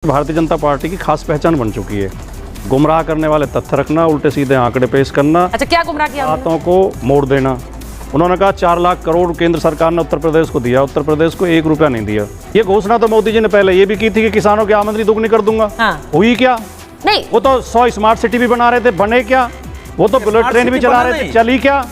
Bharatiya Janata party की खास पहचान बन चुकी है। गुमराह करने वाले तथ्य रखना, उल्टे सीधे आंकड़े पेश करना। अच्छा, क्या गुमराह किया? बातों को मोड़ देना। उन्होंने कहा 4 लाख करोड़ केंद्र सरकार ने उत्तर प्रदेश को दिया, उत्तर प्रदेश को 1 रुपया नहीं दिया। ये घोषणा तो मोदी जी ने पहले ये भी की थी कि किसानों की आमदनी दुगनी कर दूंगा। हाँ। हुई क्या? नहीं, वो तो 100 स्मार्ट सिटी भी बना रहे थे, बने क्या? वो तो बुलेट ट्रेन भी चला रहे थे, चली क्या?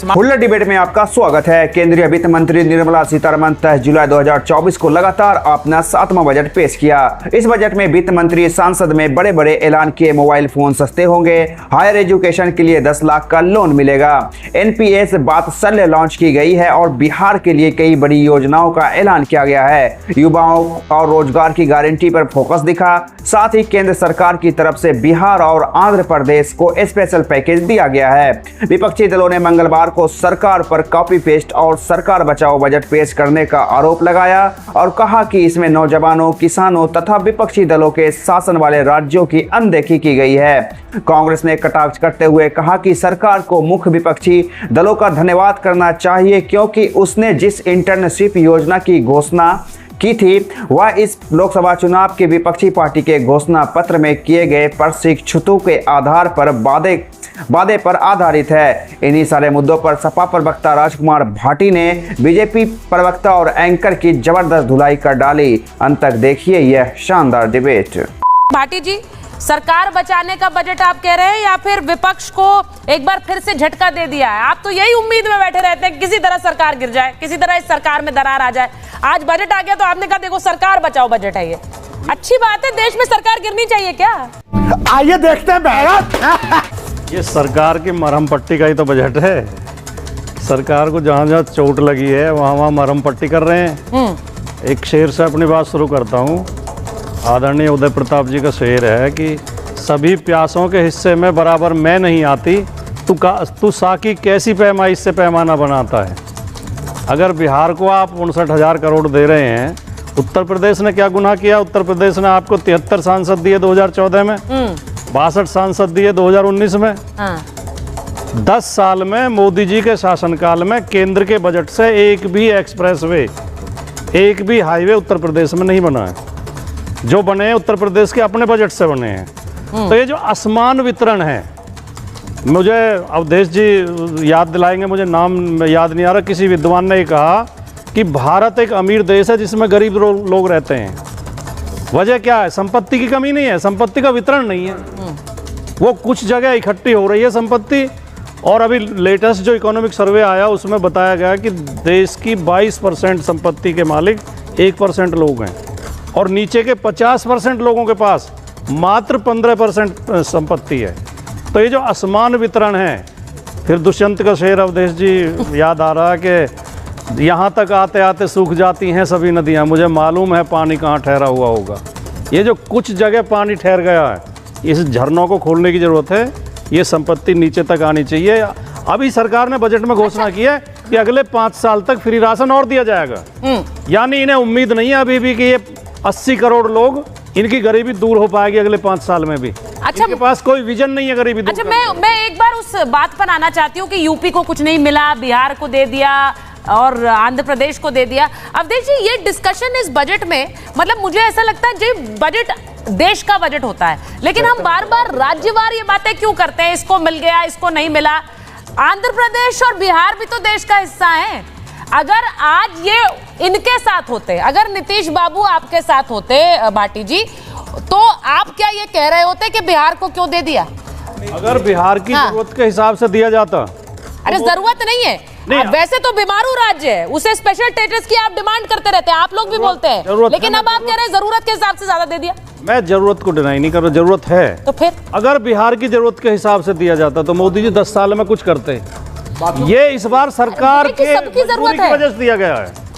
बुलेट डिबेट में आपका स्वागत है। केंद्रीय वित्त मंत्री निर्मला सीतारमण 23 जुलाई 2024 को लगातार अपना 7वां बजट पेश किया। इस बजट में वित्त मंत्री संसद में बड़े बड़े ऐलान किए। मोबाइल फोन सस्ते होंगे, हायर एजुकेशन के लिए 10 लाख का लोन मिलेगा, एनपीएस वात्सल्य लॉन्च की गई है और बिहार के लिए कई बड़ी योजनाओं का ऐलान किया गया है। युवाओं और रोजगार की गारंटी पर फोकस दिखा। साथ ही केंद्र सरकार की तरफ से बिहार और आंध्र प्रदेश को स्पेशल पैकेज दिया गया है। विपक्षी दलों ने मंगलवार को सरकार पर कॉपी पेस्ट और सरकार बचाओ बजट पेश करने का आरोप लगाया और कहा कि इसमें नौजवानों, किसानों तथा विपक्षी दलों के शासन वाले राज्यों की अनदेखी की गई है। कांग्रेस ने कटाक्ष करते हुए कहा कि सरकार को मुख्य विपक्षी दलों का धन्यवाद करना चाहिए, क्योंकि उसने जिस इंटर्नशिप योजना की घोषणा की थी वह इस लोकसभा चुनाव के विपक्षी पार्टी के घोषणा पत्र में किए गए प्रशिक्षुतों के आधार पर वादे पर आधारित है। इन्हीं सारे मुद्दों पर सपा प्रवक्ता राजकुमार भाटी ने बीजेपी प्रवक्ता और एंकर की जबरदस्त धुलाई कर डाली। अंत तक देखिए यह शानदार डिबेट। भाटी जी, सरकार बचाने का बजट आप कह रहे हैं या फिर विपक्ष को एक बार फिर से झटका दे दिया है? आप तो यही उम्मीद में बैठे रहते हैं किसी तरह सरकार गिर जाए, किसी तरह इस सरकार में दरार आ जाए। आज बजट आ गया तो आपने कहा देखो सरकार बचाओ बजट है। ये अच्छी बात है, देश में सरकार गिरनी चाहिए क्या? आइए देखते हैं। ये सरकार की मरहम पट्टी का ही तो बजट है। सरकार को जहाँ जहाँ चोट लगी है वहाँ वहाँ मरहम पट्टी कर रहे हैं। एक शेर से अपनी बात शुरू करता हूँ। आदरणीय उदय प्रताप जी का शेर है कि सभी प्यासों के हिस्से में बराबर मैं नहीं आती, तू साकी कैसी पैमाइश से पैमाना बनाता है। अगर बिहार को आप 59,000 करोड़ दे रहे हैं, उत्तर प्रदेश ने क्या गुनाह किया? उत्तर प्रदेश ने आपको 73 सांसद दिए 2014 में, 62 सांसद दिए 2019 में। 10 साल में मोदी जी के शासनकाल में केंद्र के बजट से एक भी एक्सप्रेसवे, एक भी हाईवे उत्तर प्रदेश में नहीं बना है। जो बने हैं उत्तर प्रदेश के अपने बजट से बने हैं। तो ये जो असमान वितरण है, मुझे अवधेश जी याद दिलाएंगे, मुझे नाम याद नहीं आ रहा, किसी विद्वान ने कहा कि भारत एक अमीर देश है जिसमें गरीब लोग रहते हैं। वजह क्या है? संपत्ति की कमी नहीं है, संपत्ति का वितरण नहीं है। वो कुछ जगह इकट्ठी हो रही है संपत्ति। और अभी लेटेस्ट जो इकोनॉमिक सर्वे आया उसमें बताया गया कि देश की 22% संपत्ति के मालिक 1% लोग हैं और नीचे के 50% लोगों के पास मात्र 15% संपत्ति है। तो ये जो असमान वितरण है, फिर दुष्यंत का शेर अवधेश जी याद आ रहा है कि यहाँ तक आते आते सूख जाती हैं सभी नदियाँ, मुझे मालूम है पानी कहाँ ठहरा हुआ होगा। ये जो कुछ जगह पानी ठहर गया है, इस झरनों को खोलने की ज़रूरत है। ये संपत्ति नीचे तक आनी चाहिए। अभी सरकार ने बजट में घोषणा की है कि अगले 5 साल तक फ्री राशन और दिया जाएगा। यानी इन्हें उम्मीद नहीं है अभी भी कि ये 80 करोड़ लोग, इनकी गरीबी दूर हो पाएगी अगले 5 साल में भी। अच्छा, इनके पास कोई विजन नहीं है गरीबी दूर। अच्छा, मैं एक बार उस बात पर आना चाहती हूँ कि यूपी को कुछ नहीं मिला, बिहार को दे दिया और आंध्र प्रदेश को दे दिया। अवधेश जी, ये डिस्कशन इस बजट में, मतलब मुझे ऐसा लगता है जी बजट देश का बजट होता है, लेकिन हम बार बार राज्यवार ये बातें क्यों करते हैं? इसको मिल गया, इसको नहीं मिला। आंध्र प्रदेश और बिहार भी तो देश का हिस्सा है। अगर आज ये इनके साथ होते, अगर नीतीश बाबू आपके साथ होते भाटी जी, तो आप क्या ये कह रहे होते कि बिहार को क्यों दे दिया? अगर बिहार की जरूरत के हिसाब से दिया जाता। अरे जरूरत नहीं है, वैसे तो बीमारू राज्य है, उसे स्पेशल स्टेटस की आप डिमांड करते रहते हैं, आप लोग भी बोलते हैं, लेकिन अब आप कह रहे हैं जरूरत के हिसाब से ज्यादा दे दिया। मैं जरूरत को डिनाई नहीं कर रहा, जरूरत है। तो फिर अगर बिहार की जरूरत के हिसाब से दिया जाता तो मोदी जी 10 साल में कुछ करते। ये इस बार सरकार के सबकी जरूरत है, वजह से दिया गया है।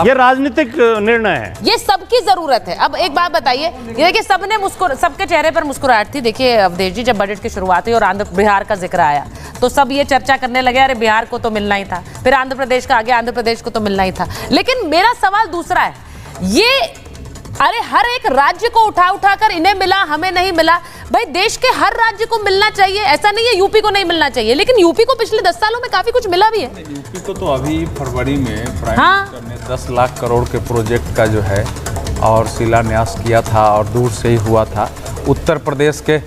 ये राजनीतिक निर्णय है, ये सबकी जरूरत है। अब एक बात बताइए, ये देखिए सबने सबके चेहरे पर मुस्कुराहट थी। देखिए अवधेश जी, जब बजट की शुरुआत हुई और आंध्र बिहार का जिक्र आया तो सब ये चर्चा करने लगे, अरे बिहार को तो मिलना ही था। फिर आंध्र प्रदेश का आ गया, आंध्र प्रदेश को तो मिलना ही था। लेकिन मेरा सवाल दूसरा है, ये अरे हर एक राज्य को उठा कर इन्हें मिला हमें नहीं मिला। भाई देश के हर राज्य को मिलना चाहिए, ऐसा नहीं है यूपी को नहीं मिलना चाहिए, लेकिन यूपी को पिछले 10 सालों में काफी कुछ मिला भी है। यूपी को तो अभी फरवरी में प्राइम मिनिस्टर ने 10 लाख करोड़ के प्रोजेक्ट का जो है और शिलान्यास किया था और दूर से ही हुआ था उत्तर प्रदेश के।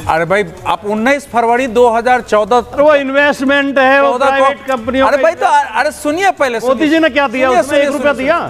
अरे भाई आप 19 फरवरी 2014 वो इन्वेस्टमेंट है, वो प्राइवेट कंपनियों अरे भाई तो अरे सुनिए पहले, मोदी जी ने क्या दिया उसमें? 1 रुपया दिया?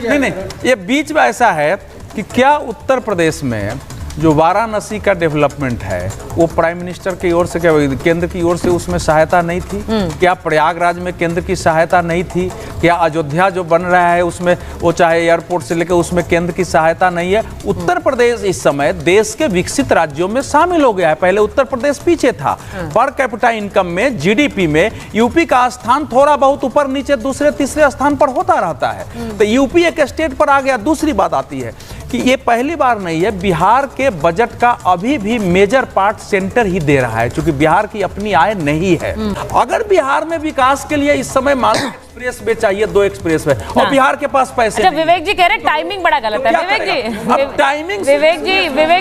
नहीं, ये बीच में ऐसा है कि क्या उत्तर प्रदेश में जो वाराणसी का डेवलपमेंट है वो प्राइम मिनिस्टर की ओर से, क्या केंद्र की ओर से उसमें सहायता नहीं थी? क्या प्रयागराज में केंद्र की सहायता नहीं थी? क्या अयोध्या जो बन रहा है उसमें, वो चाहे एयरपोर्ट से लेकर, उसमें केंद्र की सहायता नहीं है? उत्तर प्रदेश इस समय देश के विकसित राज्यों में शामिल हो गया है। पहले उत्तर प्रदेश पीछे था। पर कैपिटा इनकम में, जीडीपी में यूपी का स्थान थोड़ा बहुत ऊपर नीचे दूसरे तीसरे स्थान पर होता रहता है। तो यूपी एक स्टेट पर आ गया। दूसरी बात आती है कि ये पहली बार नहीं है, बिहार के बजट का अभी भी मेजर पार्ट सेंटर ही दे रहा है, क्योंकि बिहार की अपनी आय नहीं है। अगर बिहार में विकास के लिए इस समय मान एक्सप्रेस वे चाहिए, 2 एक्सप्रेस वे, और बिहार के पास पैसे अच्छा, नहीं। विवेक जी कह रहे टाइमिंग बड़ा गलत है। विवेक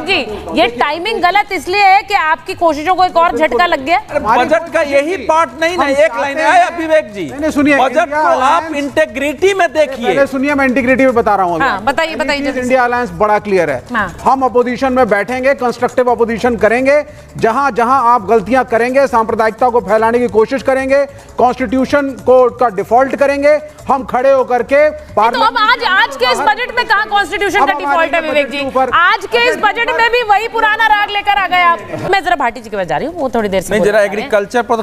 जी ये टाइमिंग गलत इसलिए है कि आपकी कोशिशों को एक और झटका लग गया। बजट का यही पार्ट नहीं ना, एक लाइन है विवेक जी, बजट को आप इंटेग्रिटी में देखिए। सुनिए, मैं इंटीग्रिटी में बता रहा हूँ। हाँ, बताइए। इंडिया अलायंस बड़ा क्लियर है। हाँ। हम अपोजिशन में बैठेंगे, कंस्ट्रक्टिव अपोजिशन करेंगे। जहां जहां आप गलतियां करेंगे, सांप्रदायिकता को फैलाने की कोशिश करेंगे, कॉन्स्टिट्यूशन को का डिफॉल्ट करें, हम खड़े होकर के तो अब आज के इस बजट में कहां कॉन्स्टिट्यूशन का डिफॉल्ट है विवेक जी? आज के इस बजट में भी वही पुराना राग लेकर आ गए आप। मैं जरा भाटी जी के पास जा रही हूँ, वो थोड़ी देर से नहीं, जरा एग्रीकल्चर पर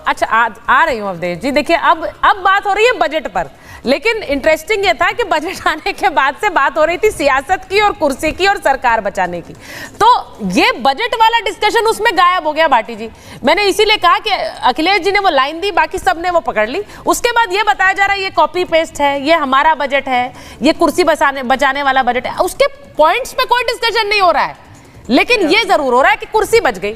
अच्छा आ रही हूँ अवधेश जी। देखिए अब बात हो रही है बजट पर, लेकिन इंटरेस्टिंग ये था कि बजट आने के बाद से बात हो रही थी सियासत की और कुर्सी की और सरकार बचाने की। तो ये बजट वाला डिस्कशन उसमें गायब हो गया भाटी जी। मैंने इसीलिए कहा कि अखिलेश जी ने वो लाइन दी, बाकी सबने वो पकड़ ली। उसके बाद ये बताया जा रहा है ये कॉपी पेस्ट है, ये हमारा बजट है, ये कुर्सी बचाने वाला बजट है। उसके पॉइंट्स पे कोई डिस्कशन नहीं हो रहा है, लेकिन ये जरूर हो रहा है कि कुर्सी बच गई।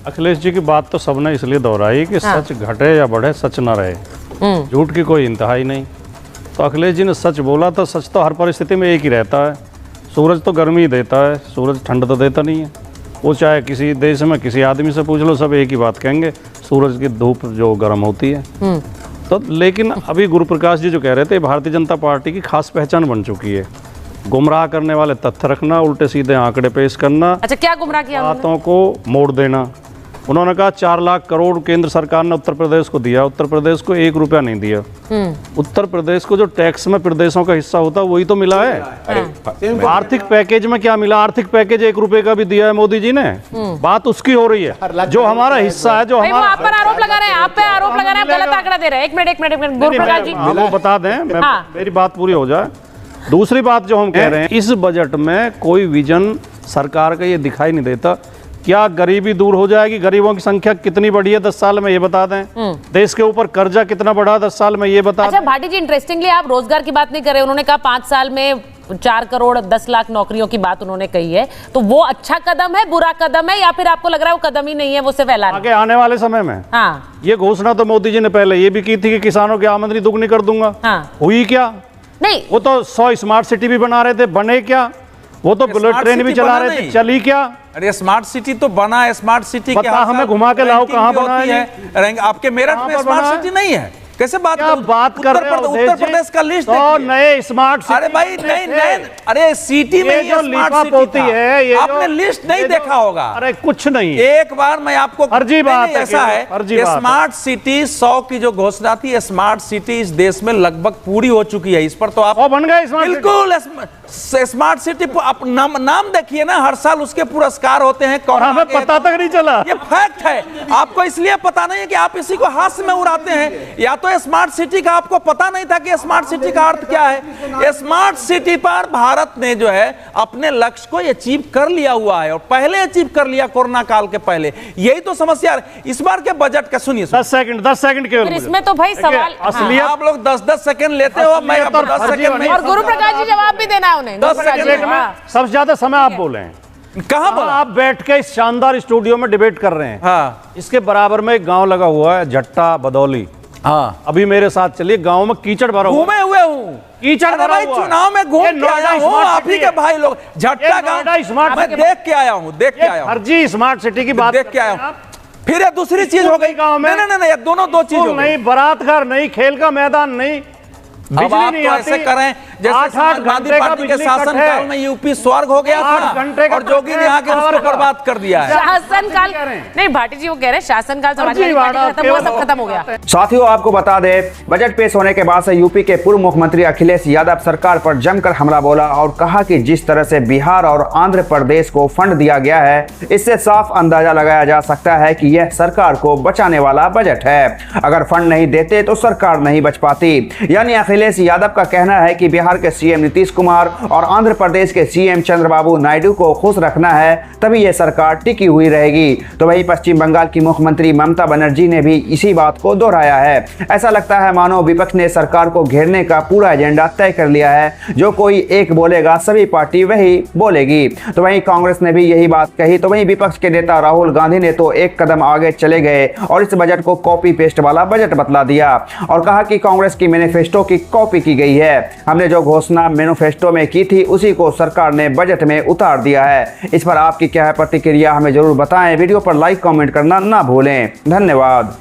अखिलेश जी की बात तो सबने इसलिए दोहराई कि सच घटे या बढ़े, सच ना रहे। झूठ की कोई इंतहा ही नहीं। तो अखिलेश जी ने सच बोला, तो सच तो हर परिस्थिति में एक ही रहता है। सूरज तो गर्मी देता है, सूरज ठंड तो देता नहीं है। वो चाहे किसी देश में किसी आदमी से पूछ लो, सब एक ही बात कहेंगे, सूरज की धूप जो गर्म होती है। तो लेकिन अभी गुरु प्रकाश जी जो कह रहे थे, भारतीय जनता पार्टी की खास पहचान बन चुकी है, गुमराह करने वाले तथ्य रखना, उल्टे सीधे आंकड़े पेश करना। अच्छा, क्या गुमराह किया? बातों को मोड़ देना। उन्होंने कहा 4 लाख करोड़ केंद्र सरकार ने उत्तर प्रदेश को दिया, उत्तर प्रदेश को 1 रुपया नहीं दिया। उत्तर प्रदेश को जो टैक्स में प्रदेशों का हिस्सा होता है वही तो मिला है। आर्थिक पैकेज में क्या मिला? आर्थिक पैकेज 1 रुपए का भी दिया है मोदी जी ने। बात उसकी हो रही है, जो हमारा हिस्सा है, जो हमारा। आप पर आरोप लगा रहे हैं, आप पे आरोप लगा रहे हैं, गलत आंकड़ा दे रहे हैं। एक मिनट गुरु प्रकाश जी, वो बता दें, मेरी बात पूरी हो जाए। दूसरी बात जो हम कह रहे हैं, इस बजट में कोई विजन सरकार का ये दिखाई नहीं देता। क्या गरीबी दूर हो जाएगी? गरीबों की संख्या कितनी बढ़ी है 10 साल में, ये बता दें। देश के ऊपर कर्जा कितना बढ़ा 10 साल में, ये बता दें। अच्छा भाटी जी, इंटरेस्टिंगली आप रोजगार की बात नहीं कर रहे। उन्होंने कहा 5 साल में 4 करोड़ 10 लाख नौकरियों की बात उन्होंने कही है। तो वो अच्छा कदम है, बुरा कदम है, या फिर आपको लग रहा है वो कदम ही नहीं है, वो सिर्फ ऐलान? आगे आने वाले समय में हाँ, ये घोषणा तो मोदी जी ने पहले ये भी की थी कि किसानों की आमदनी दुगनी कर दूंगा। हाँ। हुई क्या? नहीं, वो तो 100 स्मार्ट सिटी भी बना रहे थे, बने क्या? वो तो बुलेट ट्रेन भी चला रहे थे, चली क्या? अरे स्मार्ट सिटी तो बना है। स्मार्ट सिटी पता हमें घुमा के लाओ, कहाँ बना है? आपके मेरठ में स्मार्ट सिटी नहीं है? कैसे बात कर रहे हो? उत्तर प्रदेश का लिस्ट तो नए स्मार्ट सिटी। अरे भाई नहीं, अरे सिटी में जो लिफाफ होती है, ये आपने लिस्ट नहीं देखा होगा। अरे कुछ नहीं, एक बार मैं आपको फर्जी बात है, ऐसा है, स्मार्ट सिटी 100 की जो घोषणा थी, स्मार्ट सिटी इस देश में लगभग पूरी हो चुकी है। इस पर तो आप बन गए बिल्कुल स्मार्ट सिटी। आप नाम देखिए ना, हर साल उसके पुरस्कार होते हैं। हमें पता तक नहीं चला। ये फैक्ट है, आपको इसलिए पता नहीं है कि आप इसी को हाथ में उड़ाते हैं। या तो स्मार्ट सिटी का आपको पता नहीं था कि स्मार्ट सिटी का अर्थ क्या है। स्मार्ट सिटी पर भारत ने जो है अपने लक्ष्य को अचीव कर लिया हुआ है, और पहले अचीव कर लिया कोरोना काल के पहले। यही तो समस्या है इस बार के बजट का। सुनिए 10 सेकंड केवल। इसमें तो भाई सवाल असलियत, आप लोग 10 सेकंड लेते हो, मैं 10 सेकंड में। और गुरु प्रकाश जी जवाब भी देना है उन्हें। 10 सेकंड में सबसे ज्यादा समय आप बोले हैं। कहां बोला? आप बैठ के इस शानदार स्टूडियो में डिबेट कर रहे हैं। हाँ। इसके बराबर में एक गांव लगा हुआ है, झट्टा बदौली। हाँ, अभी मेरे साथ चलिए, गांव में कीचड़ भरा हुआ। घूमे हुए हूँ, कीचड़ भरा भाई, हुआ। चुनाव में घूम के आया हूँ। आप ही के भाई लोग झट्टा गांव स्मार्ट मैं देख के आया हूँ, फर्जी स्मार्ट सिटी की बात देख के आया हूँ। फिर ये दूसरी चीज हो गई गांव में। नहीं, ये दोनों 2 चीज हो गई। नहीं, बारात घर नहीं, खेल का मैदान नहीं, अब बिजली आप नहीं तो आती। ऐसे कर रहे हैं जैसे 8 समाजवादी घंटे का पार्टी के बिजली कट शासन है। काल में यूपी स्वर्ग हो गया 8 था घंटे का और जोगी ने आके पावर उसको का। बर्बाद कर दिया है। शासनकाल नहीं, भाटी जी वो कह रहे हैं शासनकाल समाजवादी पार्टी का खत्म हुआ, सब खत्म हो गया। साथियों, आपको बता दें, बजट पेश होने के बाद से यूपी के पूर्व मुख्यमंत्री अखिलेश यादव सरकार पर जमकर हमला बोला और कहा कि जिस तरह से बिहार और आंध्र प्रदेश को फंड दिया गया है, इससे साफ अंदाजा लगाया जा सकता है कि यह सरकार को बचाने वाला बजट है। अगर फंड नहीं देते तो सरकार नहीं बच पाती। यानी अखिलेश यादव का कहना है कि बिहार के सीएम नीतीश कुमार और आंध्र प्रदेश के सीएम चंद्रबाबू नायडू को खुश रखना है, तभी यह सरकार टिकी हुई रहेगी। तो वहीं पश्चिम बंगाल की मुख्यमंत्री ममता बनर्जी ने भी इसी बात को दोहराया है। ऐसा लगता है मानो विपक्ष ने सरकार को घेरने का पूरा एजेंडा तय कर लिया है। जो कोई एक बोलेगा, सभी पार्टी वही बोलेगी। तो वहीं कांग्रेस ने भी यही बात कही। तो वहीं विपक्ष के नेता राहुल गांधी ने तो एक कदम आगे चले गए और इस बजट को कॉपी पेस्ट वाला बजट बतला दिया और कहा कि कांग्रेस की मैनिफेस्टो की कॉपी की गई है। हमने जो घोषणा मैनिफेस्टो में की थी उसी को सरकार ने बजट में उतार दिया है। इस पर आपकी क्या है प्रतिक्रिया, हमें जरूर बताएं। वीडियो पर लाइक कमेंट करना ना भूलें। धन्यवाद।